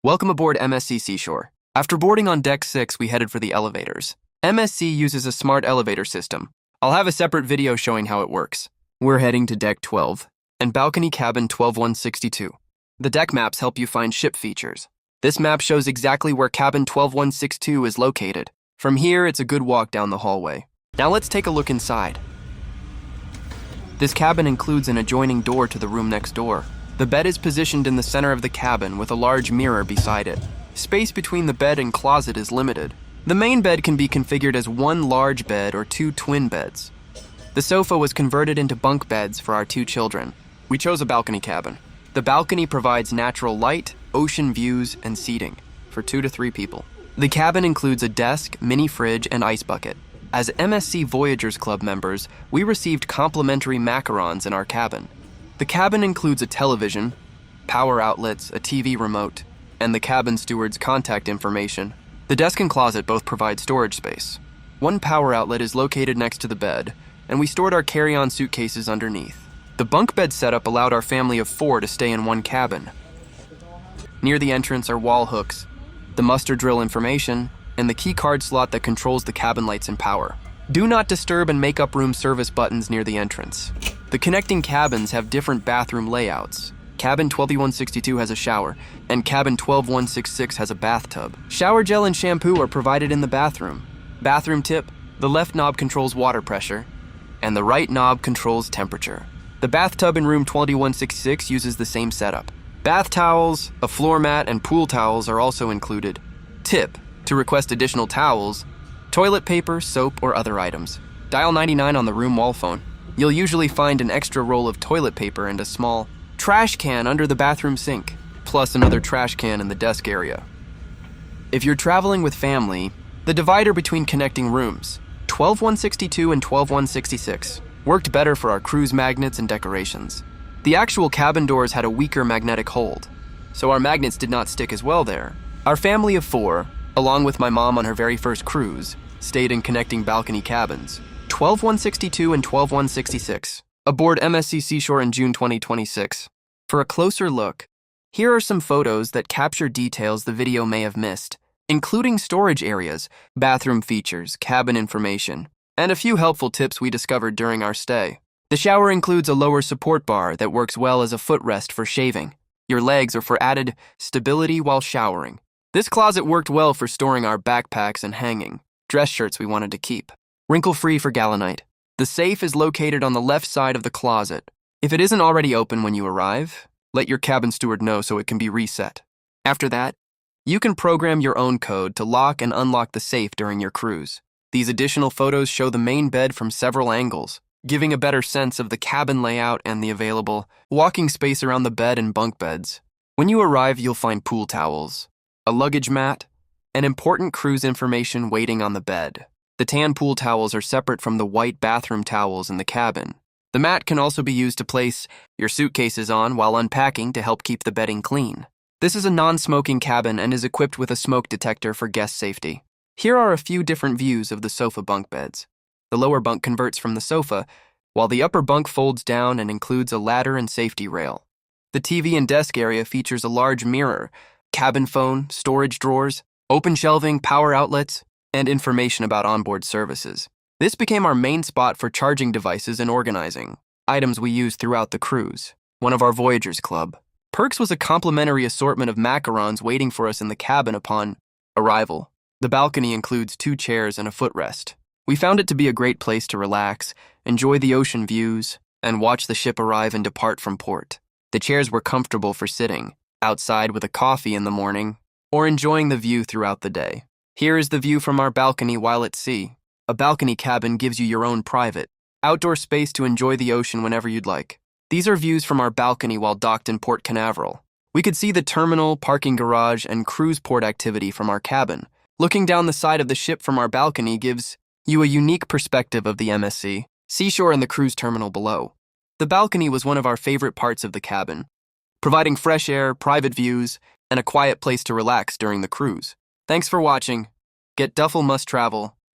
Welcome aboard MSC Seashore. After boarding on Deck 6, we headed for the elevators. MSC uses a smart elevator system. I'll have a separate video showing how it works. We're heading to Deck 12 and Balcony Cabin 12162. The deck maps help you find ship features. This map shows exactly where Cabin 12162 is located. From here, it's a good walk down the hallway. Now let's take a look inside. This cabin includes an adjoining door to the room next door. The bed is positioned in the center of the cabin with a large mirror beside it. Space between the bed and closet is limited. The main bed can be configured as one large bed or two twin beds. The sofa was converted into bunk beds for our two children. We chose a balcony cabin. The balcony provides natural light, ocean views, and seating for 2 to 3 people. The cabin includes a desk, mini fridge, and ice bucket. As MSC Voyagers Club members, we received complimentary macarons in our cabin. The cabin includes a television, power outlets, a TV remote, and the cabin steward's contact information. The desk and closet both provide storage space. One power outlet is located next to the bed, and we stored our carry-on suitcases underneath. The bunk bed setup allowed our family of 4 to stay in one cabin. Near the entrance are wall hooks, the muster drill information, and the key card slot that controls the cabin lights and power. Do not disturb and make up room service buttons near the entrance. The connecting cabins have different bathroom layouts. Cabin 12162 has a shower, and Cabin 12166 has a bathtub. Shower gel and shampoo are provided in the bathroom. Bathroom tip: the left knob controls water pressure, and the right knob controls temperature. The bathtub in room 2166 uses the same setup. Bath towels, a floor mat, and pool towels are also included. Tip: to request additional towels, toilet paper, soap, or other items, dial 99 on the room wall phone. You'll usually find an extra roll of toilet paper and a small trash can under the bathroom sink, plus another trash can in the desk area. If you're traveling with family, the divider between connecting rooms, 12162 and 12166, worked better for our cruise magnets and decorations. The actual cabin doors had a weaker magnetic hold, so our magnets did not stick as well there. Our family of 4, along with my mom on her very first cruise, stayed in connecting balcony cabins, 12162 and 12166, aboard MSC Seashore in June 2026. For a closer look, here are some photos that capture details the video may have missed, including storage areas, bathroom features, cabin information, and a few helpful tips we discovered during our stay. The shower includes a lower support bar that works well as a footrest for shaving. Your legs are for added stability while showering. This closet worked well for storing our backpacks and hanging dress shirts we wanted to keep. Wrinkle-free for Galanite. The safe is located on the left side of the closet. If it isn't already open when you arrive, let your cabin steward know so it can be reset. After that, you can program your own code to lock and unlock the safe during your cruise. These additional photos show the main bed from several angles, giving a better sense of the cabin layout and the available walking space around the bed and bunk beds. When you arrive, you'll find pool towels, a luggage mat, and important cruise information waiting on the bed. The tan pool towels are separate from the white bathroom towels in the cabin. The mat can also be used to place your suitcases on while unpacking to help keep the bedding clean. This is a non-smoking cabin and is equipped with a smoke detector for guest safety. Here are a few different views of the sofa bunk beds. The lower bunk converts from the sofa, while the upper bunk folds down and includes a ladder and safety rail. The TV and desk area features a large mirror, cabin phone, storage drawers, open shelving, power outlets, and information about onboard services. This became our main spot for charging devices and organizing items we used throughout the cruise. One of our Voyagers Club perks was a complimentary assortment of macarons waiting for us in the cabin upon arrival. The balcony includes 2 chairs and a footrest. We found it to be a great place to relax, enjoy the ocean views, and watch the ship arrive and depart from port. The chairs were comfortable for sitting outside with a coffee in the morning or enjoying the view throughout the day. Here is the view from our balcony while at sea. A balcony cabin gives you your own private, outdoor space to enjoy the ocean whenever you'd like. These are views from our balcony while docked in Port Canaveral. We could see the terminal, parking garage, and cruise port activity from our cabin. Looking down the side of the ship from our balcony gives you a unique perspective of the MSC Seashore and the cruise terminal below. The balcony was one of our favorite parts of the cabin, providing fresh air, private views, and a quiet place to relax during the cruise. Thanks for watching. Get Duffel Must Travel